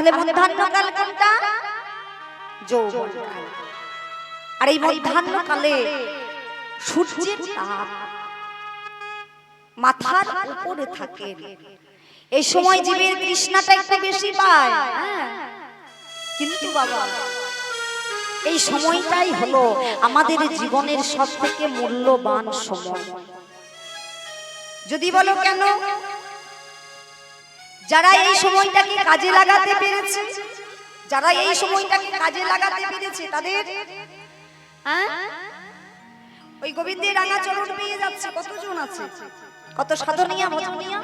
তাহলে মধ্যাহ্নকাল কোনটা? যৌবনকাল। আর এই মধ্যাহ্নকালে সূর্যের তাপ মাথার উপরে থাকে, এই সময় জীবের তৃষ্ণাটা একটু বেশি পায়। কিন্তু বাবা এই সময়টাই হলো আমাদের জীবনের সবথেকে মূল্যবান সময়। যদি বলো কেন? যারা এই সময়টাকে কাজে লাগাতে পেরেছে, যারা এই সময়টাকে কাজে লাগাতে পেরেছে তাদের ওই গোবিন্দের রাঙা চরণ পেয়ে যাচ্ছে। কতজন আছে, কত সাধনিয়া ভজনিয়া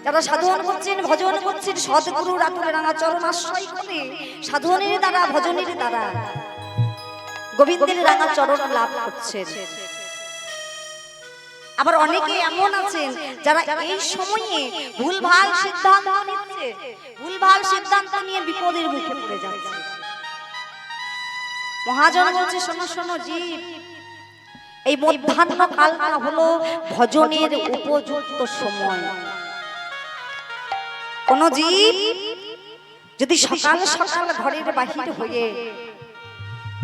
যারা সাধন করছেন, ভজন করছেন, সদ্গুরুর আতুলে রাঙা চরণ আশ্রয় করে সাধনের দ্বারা, ভজনের দ্বারা গোবিন্দের রাঙা চরণ লাভ করছেন। আবার অনেকে এমন আছেন যারা এই সময়ে ভুলভাল সিদ্ধান্ত নিচ্ছে, ভুলভাল সিদ্ধান্ত নিয়ে বিপদের মুখে পড়ে যাচ্ছে। মহাজন বলছে, শোনো শোনো জীব, এই মধ্যাহ্ন কালটা হলো ভজনের উপযুক্ত সময়। কোন জীব যদি সকাল সকাল ঘরের বাহির হয়ে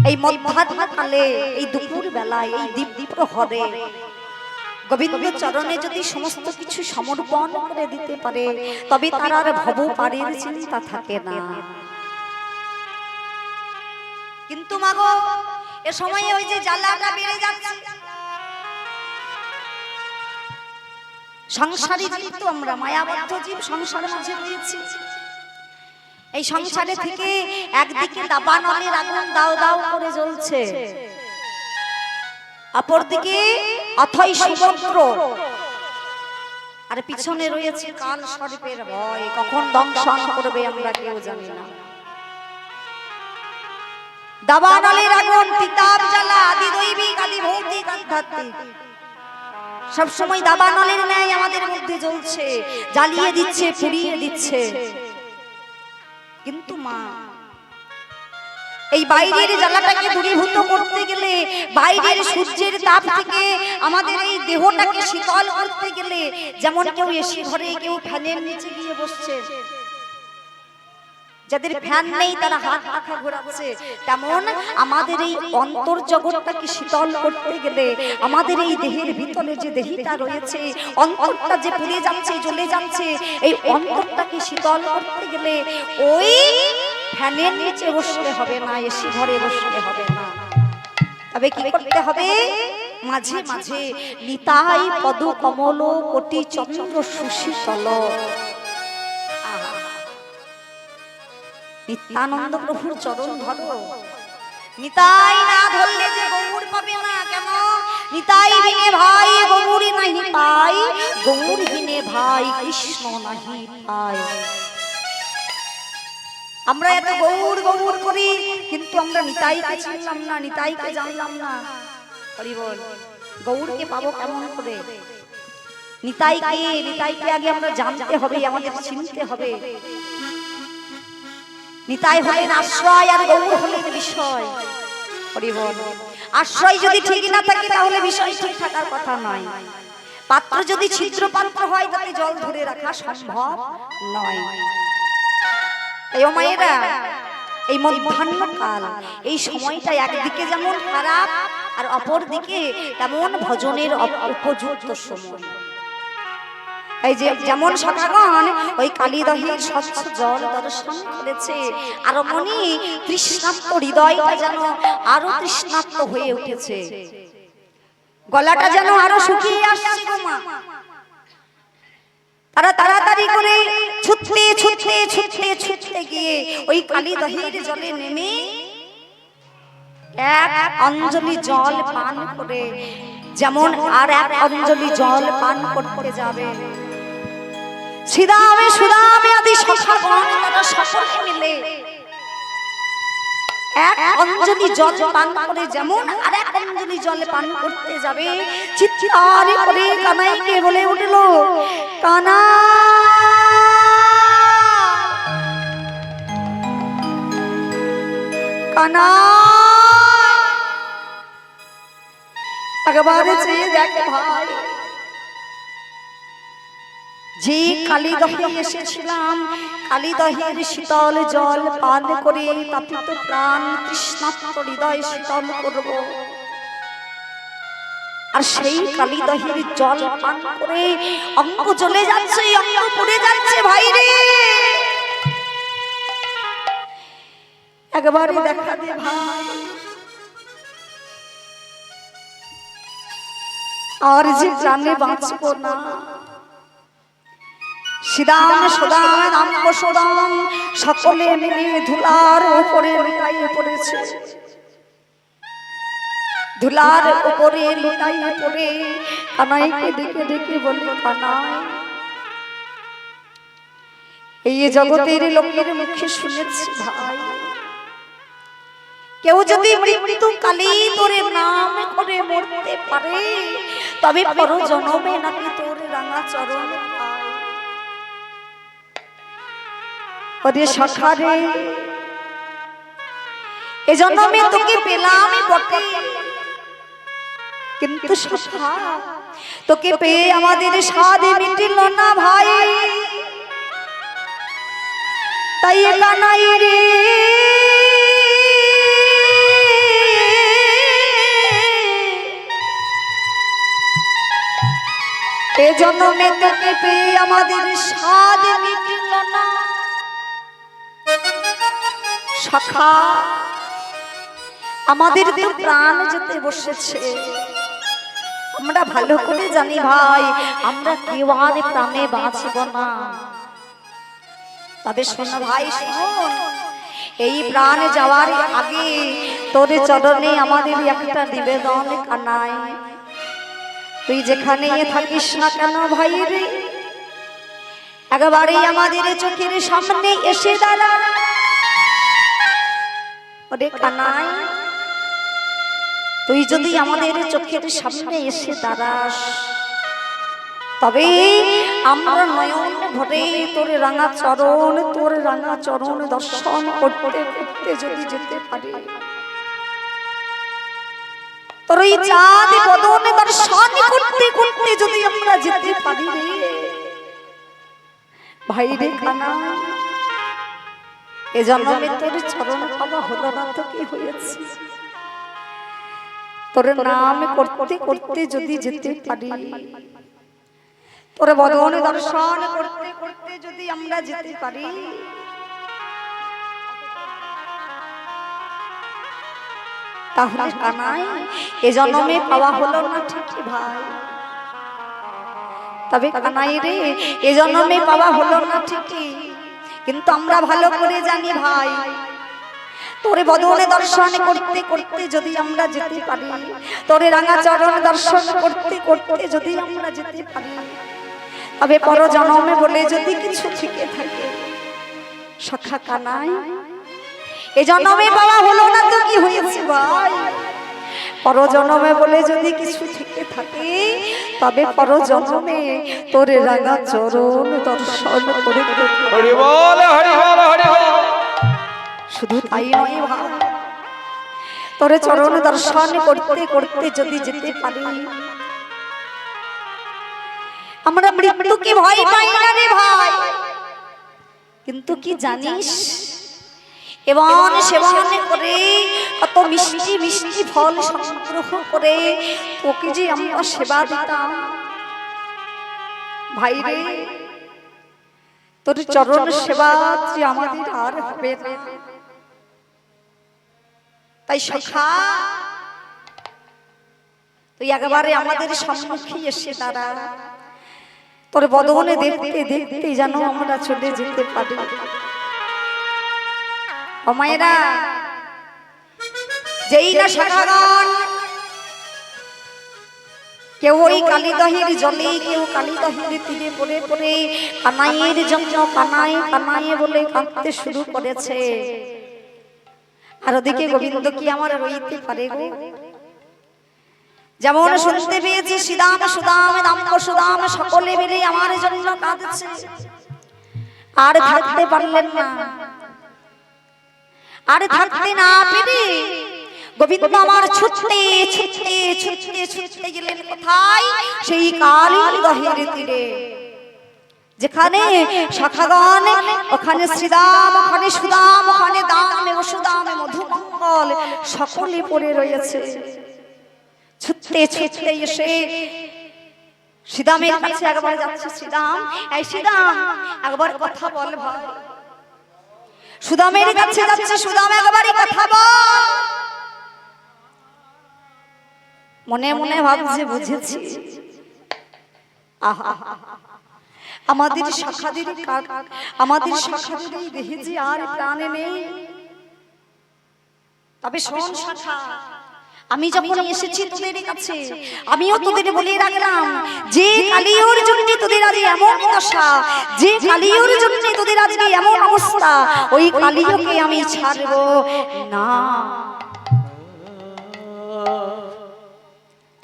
এই মধ্যাহ্ন কালে, এই দুপুর বেলায়, এই দীপ প্রহরে গোবিন্দ চরণে যদি সমস্ত কিছু সমর্পণ করে দিতে পারে, তবে তার আর ভব পারের চিন্তা থাকে না। কিন্তু মাগো এ সময়ে ওই যে জ্বালাটা বেড়ে যাচ্ছে। সংসারী জীব তো আমরা, মায়াবদ্ধ জীব, সংসারের মাঝে রয়েছি। এই সংসারে থেকে একদিকে দাবানলের আগুন দাও দাও করে জ্বলছে, অপরদিকে অথই সমুদ্র, আর পিছনে রয়েছে কাল সর্পের ভয়। কখন দংশন করবে আমরা কেউ জানি না। দাবানলের আগুন, তিতাব জ্বালা, আদি দৈবিক, আদি ভৌতিক, আধ্যাত্মিক, সবসময় দাবানলের ন্যায় আমাদের মধ্যে জ্বলছে, জ্বালিয়ে দিচ্ছে, পুড়িয়ে দিচ্ছে। কিন্তু মা এই বাইরের জ্বালাটাকে দূরীভূত করতে গেলে, বাইরের সূর্যের তাপ থেকে আমাদের এই দেহটাকে শীতল করতে গেলে, যেমন কেউ এসি ঘরে, কেউ ফ্যানের নিচে গিয়ে বসছে, যাদের ফ্যান নেই তারা হাত পাখা ঘোরাচ্ছে, তেমন আমাদের এই অন্তর জগৎটাকে শীতল করতে গেলে, আমাদের এই দেহের ভিতরে যে দেহটা রয়েছে, অন্তরটা যে পুড়ে যাচ্ছে, জ্বলে যাচ্ছে, এই অন্তরটাকে শীতল করতে গেলে ওই ফ্যানের নিচে বসলে হবে না, এসি ঘরে বসলে হবে না। তবে কি করতে হবে? মাঝে মাঝে নিতাই পদ কমল কোটি চন্দ্র সুশীতল, নিত্যানন্দ প্রভুর চরণ ধরো। নিতাই না ধরলে যে গৌর পাবে না। কেন? নিতাই বিনে ভাই গৌরী নাহি পাই, গৌর বিনে ভাই কৃষ্ণ নাহি পাই। আমরা এত গৌর গৌর করি, কিন্তু আমরা নিতাইকে চিনলাম না, নিতাইকে জানলাম না। হরি বল। গৌরকে পাবো কেমন করে? নিতাইকে, নিতাইকে আগে আমরা জানতে হবে, আমাদের চিনতে হবে। নিতাই হলেন আশ্রয়, আর গৌর হলেন বিষয়। হরি বল। আশ্রয় যদি ঠিক না থাকে তাহলে বিষয় ঠিক থাকার কথা নয়। পাত্র যদি ছিদ্র পাত্র হয় তাতে জল ধরে রাখা সম্ভব নয়। তাই ও মায়েরা, এই মধ্যাহ্নকাল, এই সময়টা একদিকে যেমন খারাপ, আর অপর দিকে তেমন ভজনের উপযুক্ত সময়। এই যে যেমন সখাগণ ওই কালীদহের স্বচ্ছ জল দর্শন করেছে, আর মনে তৃষ্ণার্ত হৃদয়টা যেন আরো তৃষ্ণার্ত হয়ে উঠেছে, গলাটা যেন আরো শুকিয়ে আসছে গো মা। তারা তাড়াতাড়ি করে ছুটতে ছুটতে ছুটতে ছুটতে গিয়ে ওই কালীদহের জলে নেমে এক অঞ্জলি জল পান করে, যেমন আর এক অঞ্জলি জল পান করতে যাবে, শ্রীদামে সুদামে আদি সখাগণ তারা সকলে মিলে এক অঞ্জলি জল পান করে যেমন আর এক অঞ্জলি জল পান করতে যাবে, চিৎকার করে কানাইকে বলে উঠল, কানা কানা, একবারে চেয়ে দেখ ভাই, যে কালীদহে এসেছিলাম, কালীদহের শীতল জল পান করে তাপিত প্রাণ তৃষ্ণার্ত হৃদয় শীতল করব। আর সেই কালীদহের জল পান করে অঙ্গ জ্বলে যাচ্ছে, অঙ্গ পুড়ে যাচ্ছে ভাই রে। একবার দেখা দে ভাই, আর যে জানে বাঁচব না। সিদাম সদাম দাম্ব সদাম সকলে মিলে ধুলার উপরে লুটাইয়ে পড়েছে, ধুলার উপরে লুটাইয়ে পড়ে কানাইকে ডেকে ডেকে বলে কানাই। এই জগতের লোকের মুখে শুনেছি ভাই, কেউ যদি মৃত্যু কালে তোর নাম করে মরতে পারে, তবে পর জন্মে নাকি তোর রাঙা চরণ পায়। ওরে সখা রে, এ জন্মে তোকে পেলাম বটে, কিন্তু সখা তোকে পেয়ে আমাদের স্বাদ মিটিল না ভাই। তাই কানাই রে, এ জন্মে তোকে পেয়ে আমাদের স্বাদ মিটিল না সখা। আমাদের তো প্রাণ যেতে বসেছে, আমরা ভালো করে জানি ভাই, আমরা কেউ আর প্রাণে বাঁচব না। তবে শোন ভাই শোন, এই প্রাণ যাওয়ার আগে তোর চরণে আমাদের একটা নিবেদন কানাই। তুই যেখানে থাকিস না কেন ভাই রে, একবারে আমাদের চোখের সামনে এসে দাঁড়া। ওরে কানাই, তুই যদি আমাদের চোখের সামনে এসে দাঁড়াস, তবে আমরা নয়ন ভরে তোর রাঙা চরণ দর্শন করতে করতে যদি যেতে পারি, তোর এই চাঁদ বদন দর্শন করতে করতে যদি আমরা যেতে পারি রে ভাই রে কানাই, এ জন্মে তোর চরণ পাওয়া হলো না তো কি হয়েছে? তোর নাম করতে করতে যদি যেতে পারি, তোর বদন দর্শন করতে করতে যদি আমরা যেতে পারি, তাহলে কানাই এ জন্মে পাওয়া হলো না ঠিকই ভাই। তবে কানাই রে, এ জন্মে পাওয়া হলো না ঠিকই, কিন্তু আমরা ভালো করে জানি ভাই, তোরে বদনে দর্শন করতে করতে যদি আমরা যেতে পারি, তোরে রাঙা চরণ দর্শন করতে করতে যদি আমরা যেতে পারি, তবে পর জন্মে বলে যদি কিছু থেকে থাকে সখা কানাই, এ জন্মে পাওয়া হলো না তো কি হয়েছে ভাই? পর জন্মে বলে যদি কিছু থেকে থাকে, তবে পর জন্মে তোরে রাঙা চরণ দর্শন করে। হরি বল, হরি বল, হরি বল। শুধু তাই নয় ভাই, তোরে চরণ দর্শন করতে করতে যদি যেতে পারি, আমরা মৃত্যুকে ভয় পাই না রে ভাই। কিন্তু কি জানিস, এমন সেবন করে কত মিষ্টি মিষ্টি ফল সংগ্রহ করে তোকে যে আমরা সেবা দিতাম ভাই রে, তোর চরণ সেবা যে আমাদের আর হবে না। তাই সখা তুই একবারে আমাদের সম্মুখে এসে দাঁড়া, তোর বদনে দেখতে দেখতে যেন আমরা চলে যেতে পারি। ও মায়েরা, যেই না সখাগণ কেউ ওই কালীদহের জলে, কেউ কালীদহের তীরে পড়ে পড়ে কানাইয়ের জন্য কানাই কানাই বলে কাঁদতে শুরু করেছে। আর ওদিকে গোবিন্দ কি আমার রইতে পারে গো? যেমন শুনতে পেয়েছি সিদাম সুদাম দাম্ব সুদাম সকলে মিলে আমার জন্য কাঁদছে, আর থাকতে পারলেন না। আর থাকতে না পেরে গোবিন্দ আমার ছুটতে ছুটতে ছুটতে ছুটতে গেলেন কোথায়? সেই কালীদহের তীরে। যেখানে সখাগণ, ওখানে শ্রীদাম, ওখানে সুদাম, ওখানে দাম এবং সুদাম মধুমঙ্গল সকলে পড়ে রয়েছে। ছুটতে ছুটতে এসে শ্রীদামের কাছে একবার যাচ্ছে। শ্রীদাম, এই শ্রীদাম একবার কথা বল ভাই। সুদামের কাছে যাচ্ছে। সুদাম একবারই কথা বল। মনে মনে ভাবছে বুঝেছি, আহা আমাদের শাখাদের দেহে যে আর প্রাণে নেই। তবে শোন শাখা, আমি যখন এসেছি তোদের কাছে, আমিও তোদের বলে রাখলাম, যে কালিওর জন্য তোদের আজ এমন দশা, যে কালিওর জন্য তোদের আজ এমন অবস্থা, ওই কালিওকে আমি ছাড়ব না।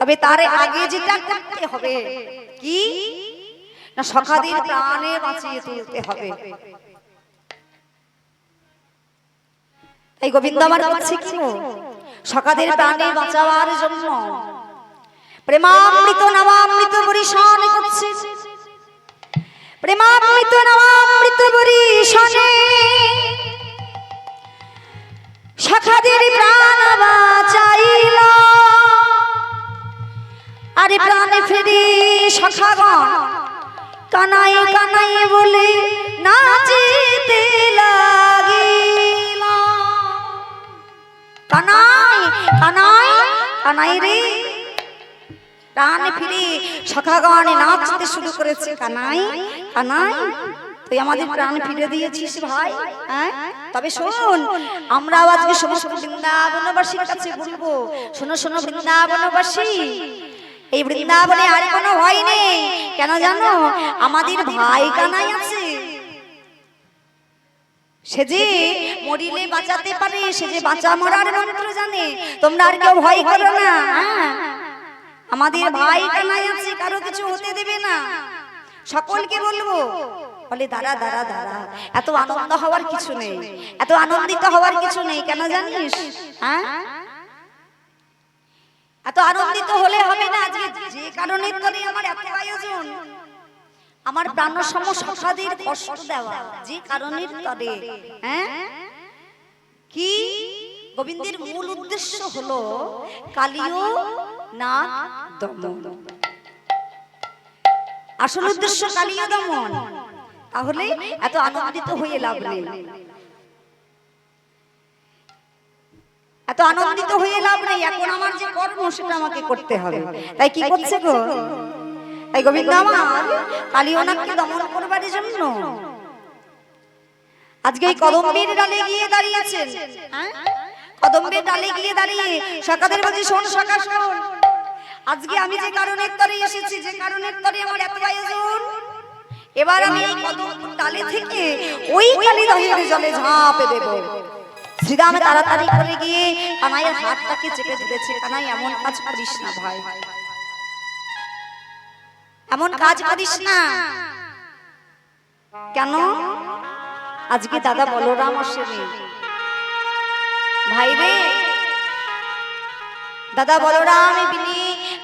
তবে তার আগে যেটা করতে হবে কি না, সখাদের প্রাণে বাঁচিয়ে তুলতে হবে। এই গোবিন্দ আমার কাছে কি সখাদের প্রাণে বাঁচাবার জন্য প্রেমামৃত নামামৃত বরিশান করছে। প্রেমামৃত নামামৃত বরিশানে সখাদের প্রাণ বাঁচাইলা। আরে প্রাণে ফিরে সখাগণ কানাই কানাই বলে নাচিতে লাগিল। কানাই কানাই কানাই রে, প্রাণে ফিরে সখাগণ নাচতে শুরু করেছে। কানাই কানাই, তুই আমাদের প্রাণ ফিরে দিয়েছিস ভাই। তবে শোন, আমরাও আজকে সমস্ত বৃন্দাবনবাসীর কাছে বলবো, শোনো শোনো বৃন্দাবনবাসী, এই বৃন্দাবনে আর কোনো ভয় নেই। কেন জানো? আমাদের ভাই কানাই আছে। সে যে মরিলে বাঁচাতে পারে, সে যে বাঁচা মরার মন্ত্র জানে। তোমরা আর কেউ ভয় করো না। আমাদের ভাই কানাই আছে, কারো কিছু হতে দেবে না। সকলকে বলবো। বলে দাঁড়া দাঁড়া দাঁড়া, এত আনন্দ হওয়ার কিছু নেই, এত আনন্দিত হওয়ার কিছু নেই। কেন জানিস? এত আনন্দিত হলে হবে না। যে কারণে তোরে আমার এত আয়োজন, আমার প্রাণ সম সখাদের কষ্ট দেওয়া, যে কারণে তোরে কি গোবিন্দের মূল উদ্দেশ্য হলো কালিও না দমন। আসল উদ্দেশ্য কালিও দমন। তাহলে এত আনন্দিত হয়ে লাভ নেই, এত আনন্দিত হয়ে লাভ নেই। এখন আমার যে কর্ম সেটা আমাকে করতে হবে। তাই কি করছে গো? তাই গোবিন্দ আমার কালিওনাকে দমন করবার জন্য আজকে এই কদম্বের ডালে গিয়ে দাঁড়িয়েছেন। কদম্বের ডালে গিয়ে দাঁড়িয়ে সখাদের বলছি, শোন সখা শোন, আজকে আমি যে কারণের তরে এসেছি, যে কারণের তরে আমার এত আয়োজন, এবার আমি এই কদম ডালে থেকে ওই কালিদহের জলে ঝাঁপে দেব। শ্রীরাম তাড়াতাড়ি করে গিয়ে কানাইয়ের হাতটাকে চেপে ধরেছে। কানাই, এমন কাজ করিস না ভাই, এমন কাজ করিস না। কেন? আজকে দাদা বলরাম আসেনি ভাই রে। দাদা বলরাম বিনি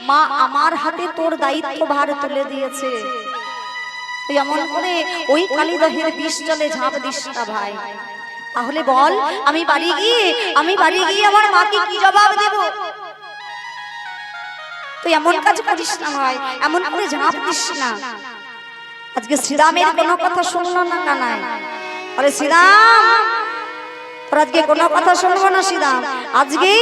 মা আমার হাতে তোর দায়িত্ব ভার তুলে দিয়েছে। তুই এমন করে ওই কালিদহের বিষ জলে ঝাঁপ দিস না ভাই। তাহলে বল, আমি বাড়ি গিয়ে আমার মাকে কি জবাব দেব? তুই এমন কাজ করিস না ভাই, এমন করে ঝাঁপ দিস না। আজকে শ্রীরামের কোনো কথা শুনলো না কানাই। আরে শ্রীরাম, তোর আজকে কোনো কথা শুনবো না শ্রীরাম। আজকে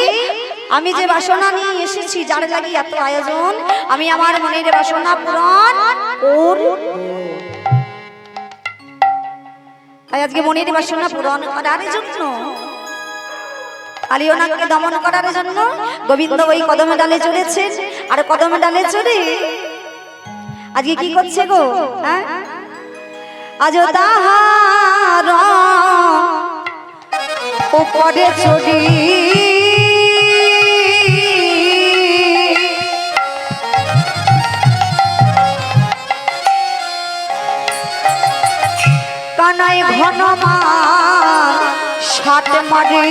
আমি যে বাসনা নিয়ে এসেছি, যার লাগি এত আয়োজন, আমি আমার মনের বাসনা পূরণ করব। তাই আজকে মনের বাসনা পূরণ করার জন্য, কালিওনাকে দমন করার জন্য গোবিন্দ ওই কদমে ডালে চলেছে। আর কদমে ডালে চড়ে আজকে কি করছে গো? আজ তাহার উপরে চড়ি কানাই ঘনমান সাত মারে।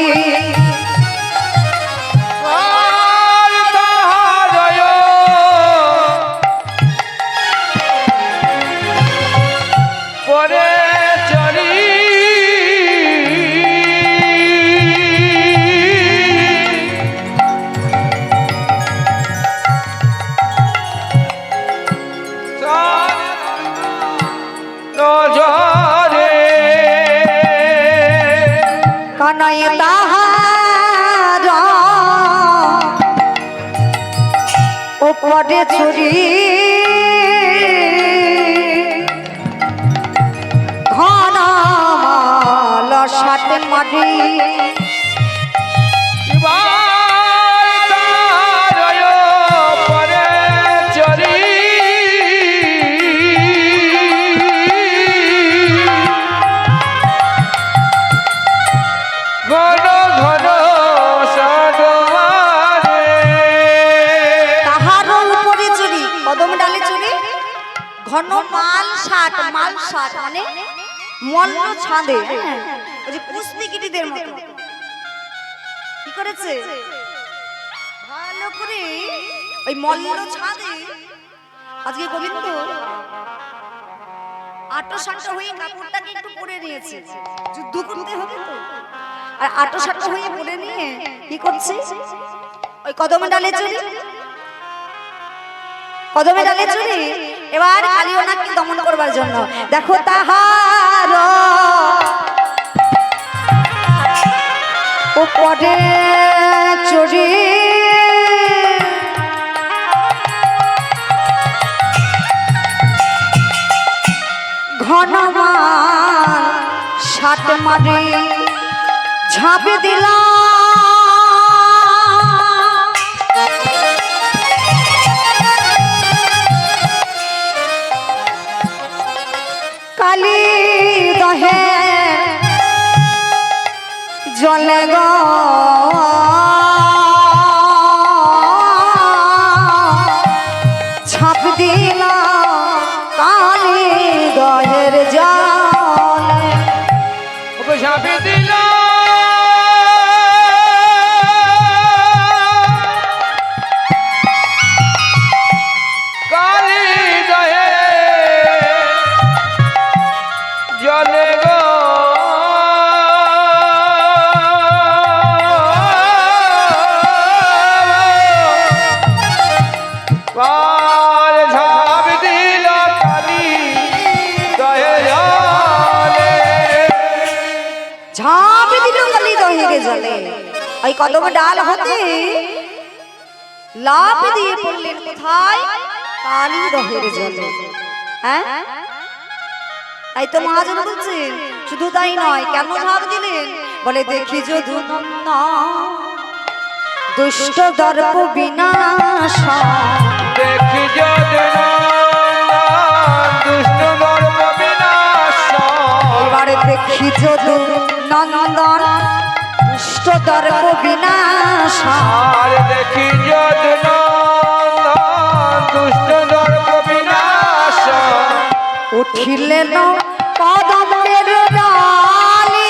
কানাই তাহার ওপরে চুরি ঘন মাল সাত মাটি ঘন মাল শাক মানে মল্ল ছাদে ওই যে কুস্তিগিরিদের মতো কি করেছে ভালো করে ওই মল্ল ছাদে আজকে গোবিন্দ আটো সাটো হয়ে কাপড়টাকে একটু পরে নিয়েছে যুদ্ধ করতে হবে তো আর আটো সাটো হয়ে পরে নিয়ে কি করছে ওই কদমে ডালে চড়ে এবার কালিওনাকে দমন করবার জন্য দেখো তাহার উপরে চড়ে ঘন সাত মারে ঝাঁপে দিলাম কালী দহে জলে গো ছাপ দিল কালী দহের জলে ছাপ দিল ওই কদম ডাল হতে লাফ দিয়ে পড়লেন কোথায় কালী দহের জলে হ্যাঁ তাই তো মহাজন বলছেন শুধু তাই নয় কেন ঝাঁপ দিলেন বলে দেখি যদু দুষ্ট দর্প বিনাশ দেখি দুষ্ট দর্প বিনাশ এবারে দেখি যদু নন্দন দুষ্ট দর্প বিনাশ আর দেখি দুষ্ট দর্প বিনাশ উঠিলেন কদমের ডালে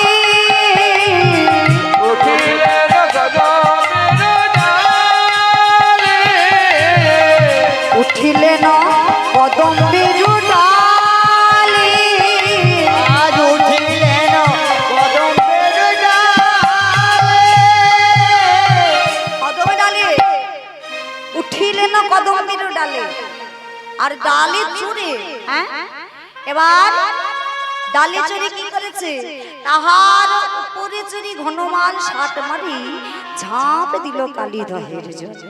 উঠিলেন কদমের ডালে উঠিলেন কদমের ডালে আজ উঠিলেন কদমের ডালে উঠিলেন কদমের ডালে আর ডালে চড়ে এবার ডালে চড়ে কি করেছে তাহার উপরে চড়ে ঘনমাল সাত মারি ঝাঁপ দিল কালী দহের জলে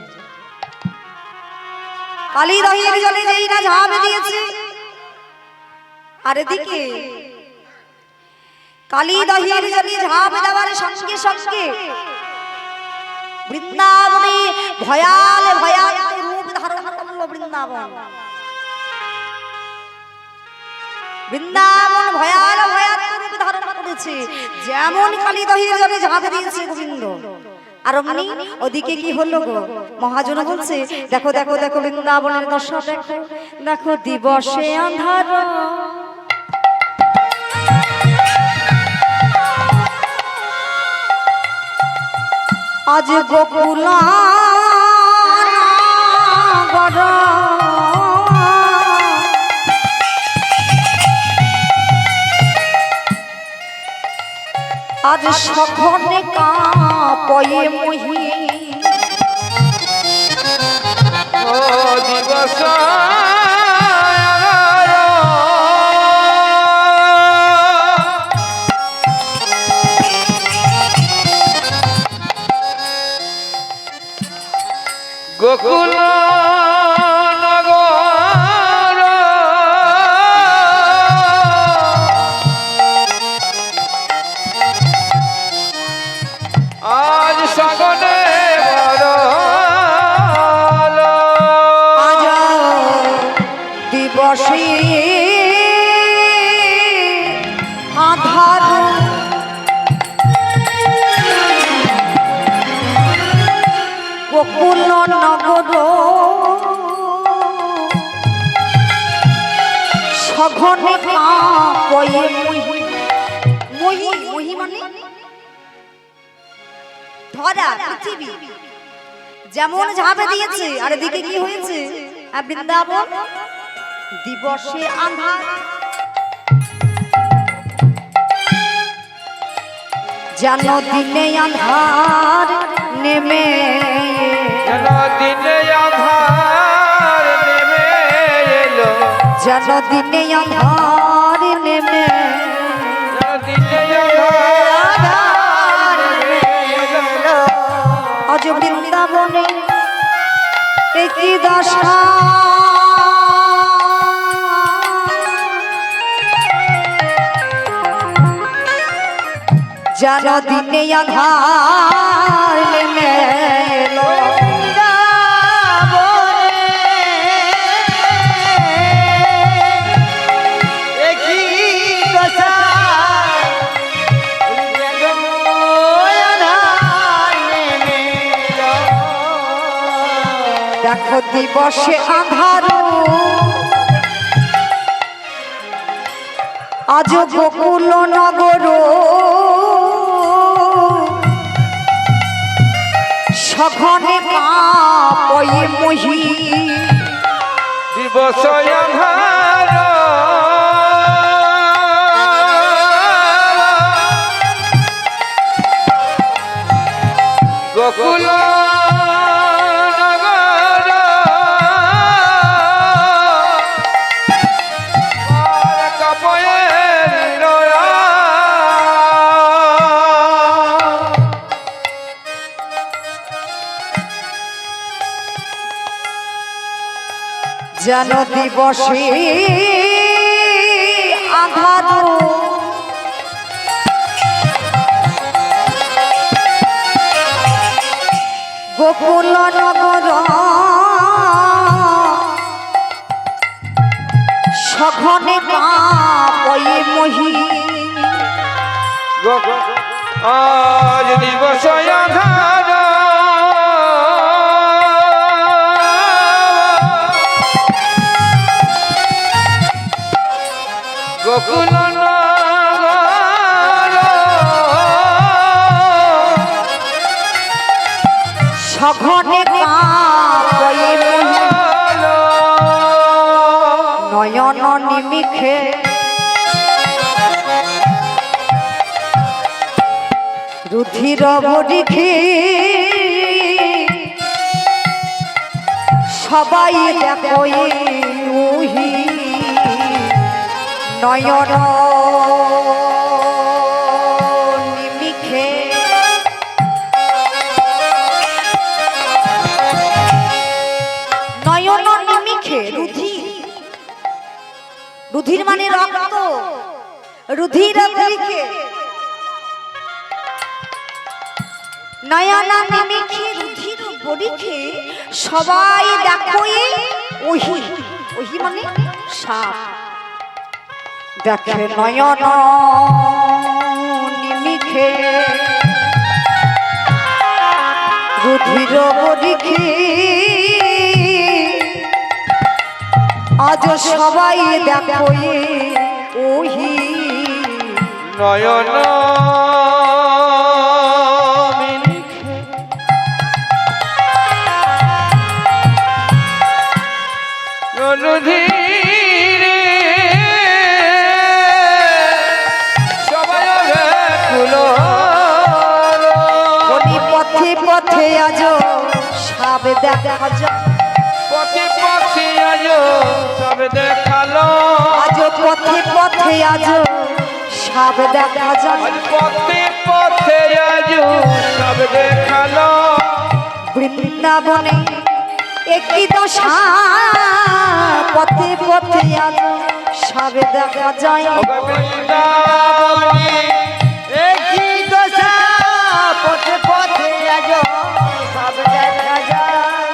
কালী দহের জলে যেই না ঝাঁপ দিয়েছে আর এদিকে কালী দহের জলে ঝাঁপ দেওয়ার সঙ্গে সঙ্গে বৃন্দাবনে ভয়াল ভয়াল রূপ ধারণ করল বৃন্দাবন ভয়াল ভয়াল রূপ ধারণ করেছে যেমন কালী দহের জলে ঝাঁপ দিয়েছে গোবিন্দ আর অমনি ওদিকে কি হলো গো মহাজন বলছে দেখো দেখো দেখো বৃন্দাবনের দশা দেখো দেখো দিবসে আন্ধার আজ গোকুলা আজ সখনে কাঁপয়ে মহি ও দিবস গোকুল নগর আজ সগনে আজ দিবসে আধার গোকুল নগর সঘনে কাঁপয়ে মহি মহি মানে ধরা পৃথিবী যেমন ঝাঁপে দিয়েছে আর এদিকে কি হয়েছে বৃন্দাবন দিবসে আন্ধার যেন দিনে আন্ধার নেমে যেন দিনে আধার নেমে এলো যেন দিনে আন্ধার নেমে যেন দিনে আধার নেমে এলো আজ বৃন্দাবনে একই দশা যেন দিনে আধার নেমে এলো দেখো দিবসে আধার আজ গোকুল নগর সঘনে কাঁপয়ে মহি দিবস আধার গোকুল নগর কাপয়ে যেন দিবসে আধার গোকুল নগর সঘনে কাঁপয়ে মহি আজ দিবস আধার গোকুল নগর সঘনে কাঁপয়ে মহি নয়ন নিমিখে রুধির বরিখে সবাই দেখো উহি নয়ন নিমিখে নয়ন নিমিখে রুধির মানে রক্ত রুধির বরিখে নয়না নিমিখে রুধির বরিখে সবাই দেখো ওহি ওহি মানে সাপ দেখে নয়ন নিমিখে রুধির বরিখে আজ সবাই দেখো ওহি নয়ন রুধিরে সবাই ভেকুলো পথে পথে আজ সাপ দেখা যায় পথে পথে আজ সব দেখালো আজ পথে পথে আজ সাপ দেখা যায় আজ পথে পথে আজ সব দেখালো বৃন্দাবনে একটি দশা পথে পথে আজ সবে দেখা যায় বৃন্দাবনী একই দশা পথে পথে আজ সব দেখা যায়।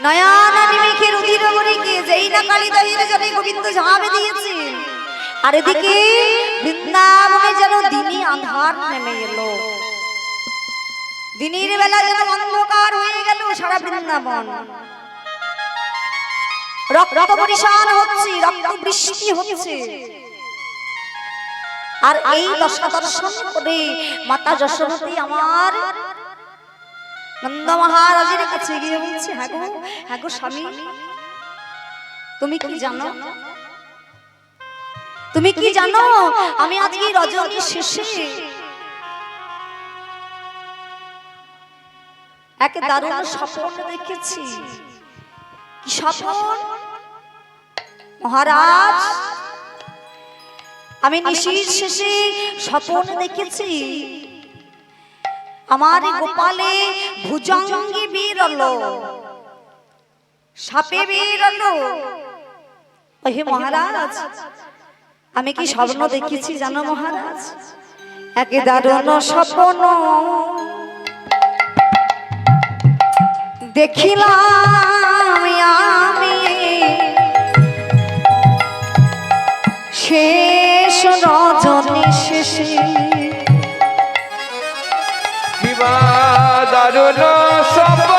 নয়ন নিমিখের উদির গরিকে যেই না কালিদাসের জনে গোবিন্দ ঝাঁপে দিয়েছেন, আর এদিকে বৃন্দাবনে যেন দিনই আধার নেমে এলো, দিনের বেলা যেন অন্ধকার হয়ে গেল সারা বৃন্দাবন। রক্ত বর্ষণ হচ্ছে, রক্ত বৃষ্টি হচ্ছে। আর এই দশা দর্শন করে মাতা যশোমতী আমার নন্দ মহারাজের কাছে গিয়ে বলছে, হ্যাঁ গো স্বামী, তুমি কি জানো, তুমি কি জানো আমি আজকে রজনী শেষে এক দারুণ স্বপ্ন দেখেছি। কি স্বপ্ন মহারাজ? আমি নিশির শেষে স্বপ্ন দেখেছি আমার গোপালে ভুজঙ্গে বেরোলো, সাপে বেরোলো। হে মহারাজ, আমি কি স্বপ্ন দেখেছি জানো মহারাজ? এক দারুণ স্বপ্ন দেখিলাম আমি শেষ রজনী শেষে। দারুণ স্বপ্ন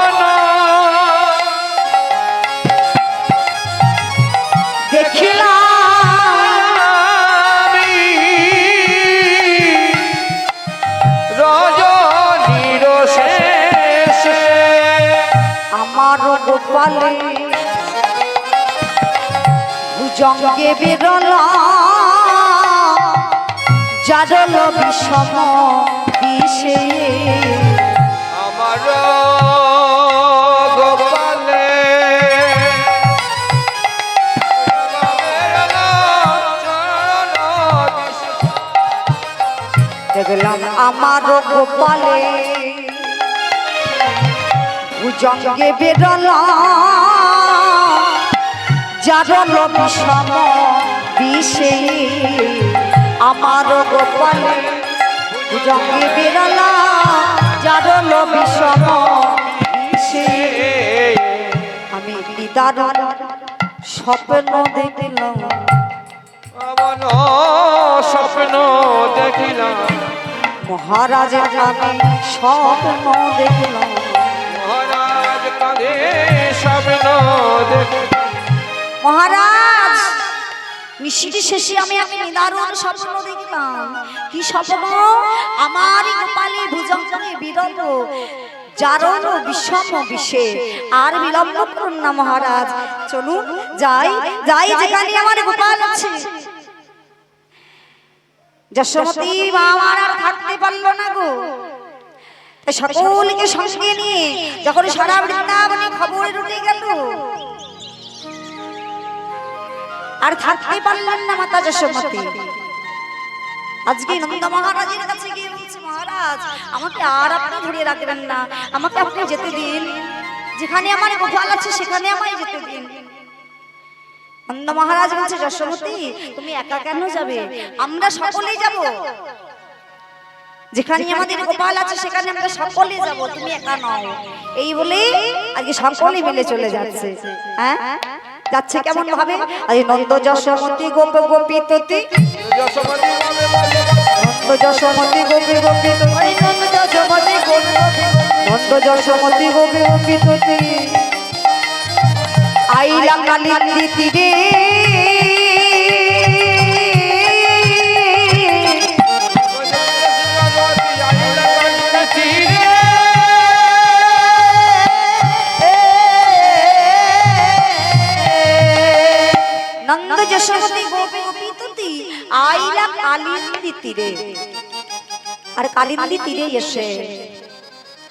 দেখিলাম আমি রজনীর শেষে আমার গোপালে ভুজঙ্গে বেরোলা জারল বিষম বিষে। আমার গোপালে দেখলাম আমার গোপালে ভুজঙ্গে বেরোলা জারল বিষম বিষে। আমার গোপালে ভুজঙ্গে বেরোলা জারল বিষম বিষে। আমি নিদারুণ স্বপ্ন দেখলাম, পাবন স্বপ্ন দেখিলাম মহারাজ আমি স্বপ্ন দেখলাম। মহারাজ কাঁধে স্বপ্ন দেখিলাম মহারাজ নিশিটি শেষে আমি নিদারুণ স্বপ্ন দেখলাম। কি স্বপ্ন? আমার গোপালে ভুজঙ্গে বিরল জারণ বিষম বিষে। আর বিলম্ব করুন না মহারাজ, চলুন যাই যাই যেখানে আমার গোপাল আছে। যশোমতী মা আমার আর থাকতে পারলো না গো, তাই সকলকে সঙ্গে নিয়ে যখন সারা বৃন্দাবনে খবর উঠে গেল, আর থাকতে পারলেন না মাতা যশোমতী। আজকে নন্দ মহারাজের কাছে গিয়ে বলছে, মহারাজ আমাকে আর আপনি ধরে রাখবেন না, আমাকে আপনি যেতে দিন, যেখানে আমার গোপাল আছে সেখানে আমায় যেতে দিন। নন্দ মহারাজ বলছে, যশোমতী তুমি একা কেন যাবে? আমরা সকলেই যাব, যেখানে আমাদের গোপাল আছে সেখানে আমরা সকলে যাব, তুমি একা নও। এই বলে আজকে সকলে মিলে চলে যাচ্ছে। হ্যাঁ যাচ্ছে কেমন ভাবে? আজ নন্দ যশোমতী গোপ গোপিততি, যশোমতী নন্দ যশোমতী গোপী গোপিত, নন্দ যশোমতী গোপী, নন্দ যশোমতী গোপী গোপিততি। আইলা কালিন্দী তীরে নন্দ যশোমতী গোপী গোপিততি আইলা কালিন্দী তীরে। আর কালিন্দী তীরে এসে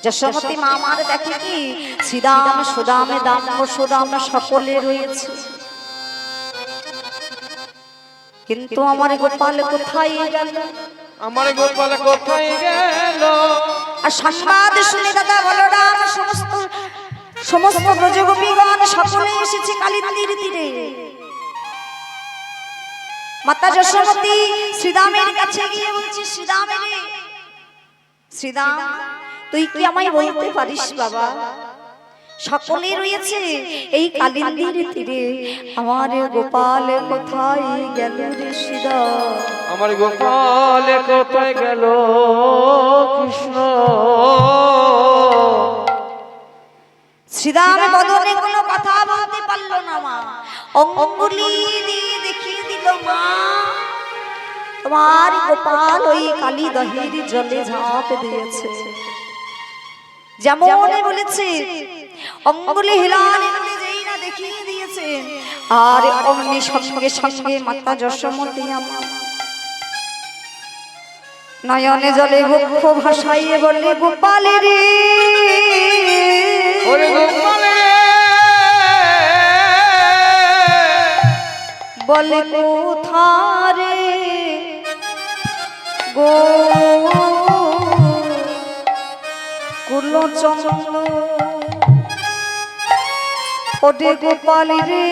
যশোমতী মা আমার দেখে কি শ্রীদাম সুদামে দাম্ভ সুদাম সকলে রয়েছে, কিন্তু আমার গোপাল কোথায় গেল? আমার গোপাল কোথায় গেল? আর সংবাদ শুনে দাদা বলরাম সমস্ত সমস্ত ব্রজগোপীগণ সকলে এসেছে কালিন্দীর তীরে। মাতা যশোমতী শ্রীরামের কাছে গিয়ে বলছে, শ্রীরাম রে, শ্রীরাম তুই কি আমায় বলতে পারিস বাবা, সকলে রয়েছে এই কালিন্দীর তীরে, আমার গোপাল কোথায় গেল রে শ্রীরাম? আমার গোপাল কোথায় গেল কৃষ্ণ? শ্রীরাম বদনে কোনো কথা বলতে পারলো না মা, অঙ্গুলি দিয়ে দেখিয়ে দিল, মা তোমার গোপাল ওই কালী দহের জলে ঝাঁপ দিয়েছে। যেমন বলেছে অঙ্গুলি হিলানে যেই না দেখিয়ে দিয়েছে, আর অমনি সঙ্গে সঙ্গে মাতা যশোমতী আমার নয়নে জলে বক্ষ ভাসাইয়ে বলে, গোপালের ওরে গোপাল রে, বলে কোথারে গো কুলচন্দ্র, ওরে গোপাল রে,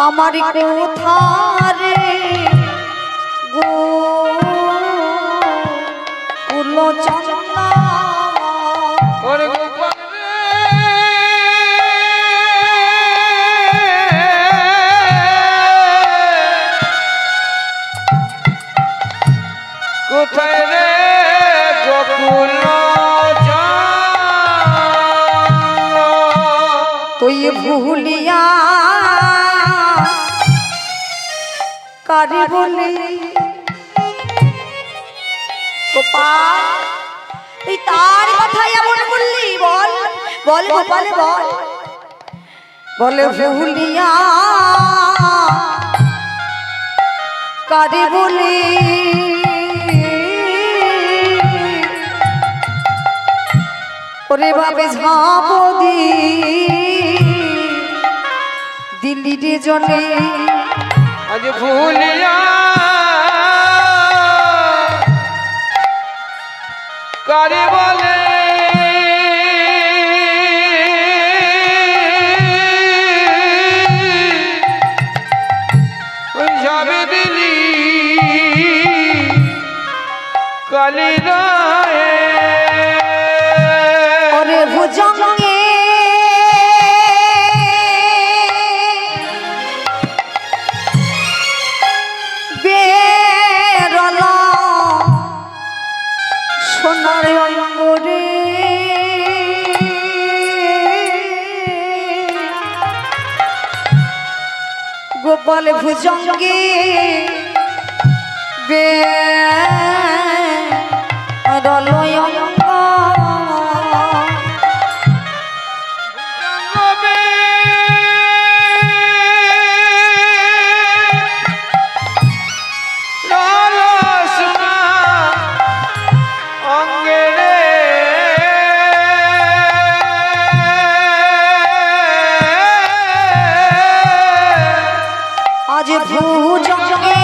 আমার কোথারে গো কুলচন্দ্র, ওরে গোপাল রে, কোথায় রে গোকুল তুই ভুলিয়া কারে বলে, গোপাল তুই তার কথা এমন বললি, বল বল গোপাল বল, বলে ভুলিয়া কারে বলে, ওরে বাবে ঝাঁপ দিল্লি রে জলে, আজ ভুলিয়া কারে বলে, যাবে দিলি কালিদায়ে, ওরে ভুজঙ্গে বেরল সোনার অঙ্গরে, গোপাল ভুজঙ্গে বেরল অঙ্গ, আজ ভুজঙ্গে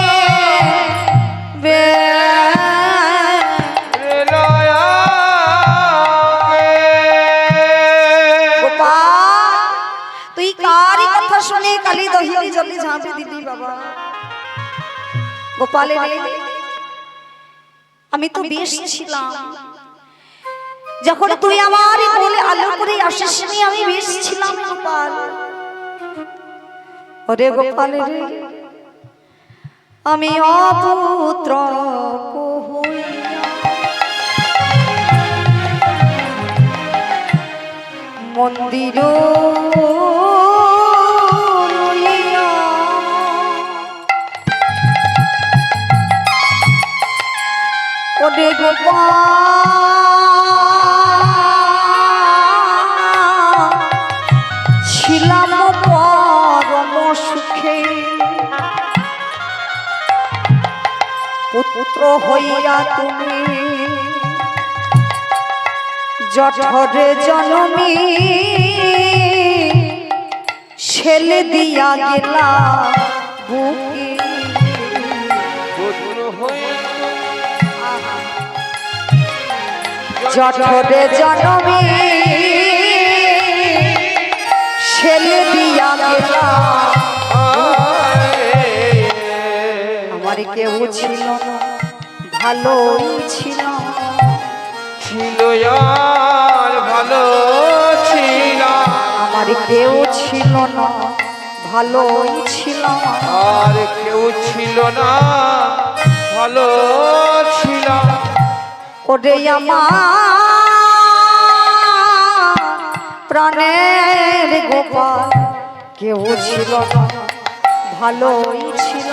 গোপাল তুই কারি কথা শুনে কালী দহিনী জলে ঝাঁপে দিলি বাবা? গোপালে আমি তো বেশ ছিলাম, যখন তুই আমার কোলে আলো করে আসিসনি আমি বেশ ছিলাম গোপাল। ওরে গোপাল রে, আমি অপুত্র হইয়া মন্দির লইয়া, ওরে গোপাল ছিলাম পরম সুখে, পুত্র হইয়া তুমি জঠরে জনমী ছেলে দিয়া গেলা বুকে, পুত্র হয়ে জঠরে জনমে ছেলে দিয়া গেলা আমার কেউ ছিল না ভালোই ছিল ছিল আর ভালো ছিল আমার কেউ ছিল না ভালোই ছিল আর কেউ ছিল না ভালো ছিল ওরে আমার প্রাণের গোপাল কেউ ছিল না ভালোই ছিল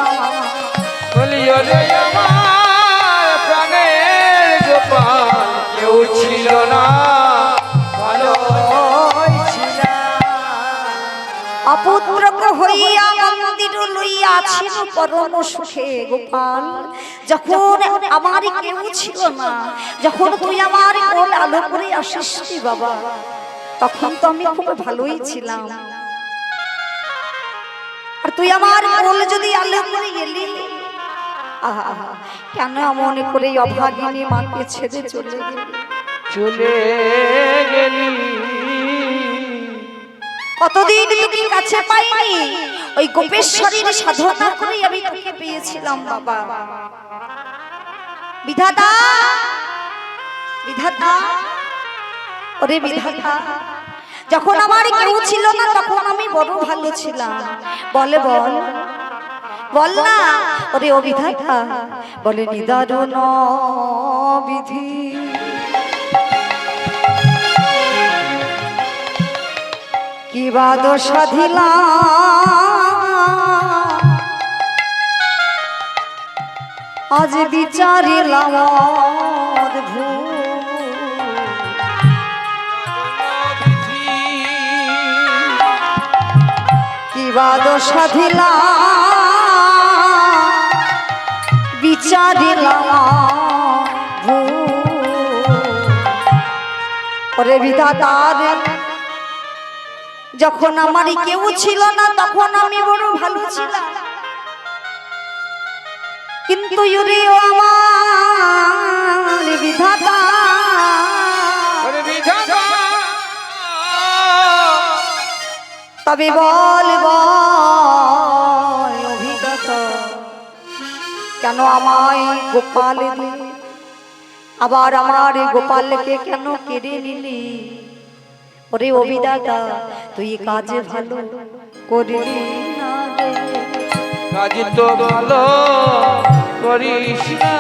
বলিও রে আমার প্রাণের গোপাল কেউ ছিল না ভালো ছিল অপুত্রকে হইয়া মন্দির লইয়াছিল পরম সুখে গোপাল যখন আমার কেউ ছিল না যখন তুই আমার কোল আলো করে আসিস বাবা তখন তো আমি খুব ভালোই ছিলাম আর তুই আমার কোল যদি আলো করে এলি আহা কেন মনে করে অভাগিনী মাকে ছেড়ে চলে গেলি কতদিন তোকে কাছে পাইনি ওই গোপেশ্বরীর সাধনা করে আমি তোকে পেয়েছিলাম বাবা বিধাতা বিধাতা ওরে বিধাতা যখন আমার কেউ ছিল না তখন আমি বড় ভালো ছিলাম বলে বল বল না ওরে ও বিধাতা বলে নিদারুণ বিধি কিবা দোষ দিলা আজ বিচারিলাম কিবা দোষ দিলা বিচারিলাম ওরে বিধাতার যখন আমার কেউ ছিল না তখন আমি বড় ভালো ছিলাম কিন্তু আমার বিধাতা তবে বল বল অভিজ্ঞতা কেন আমায় গোপাল দিলি আবার আমার গোপালকে কেন কেড়ে নিলি ওরে অভিদাতা তুই কাজ ভালো করলি না রে কাজ তো ভালো করিস না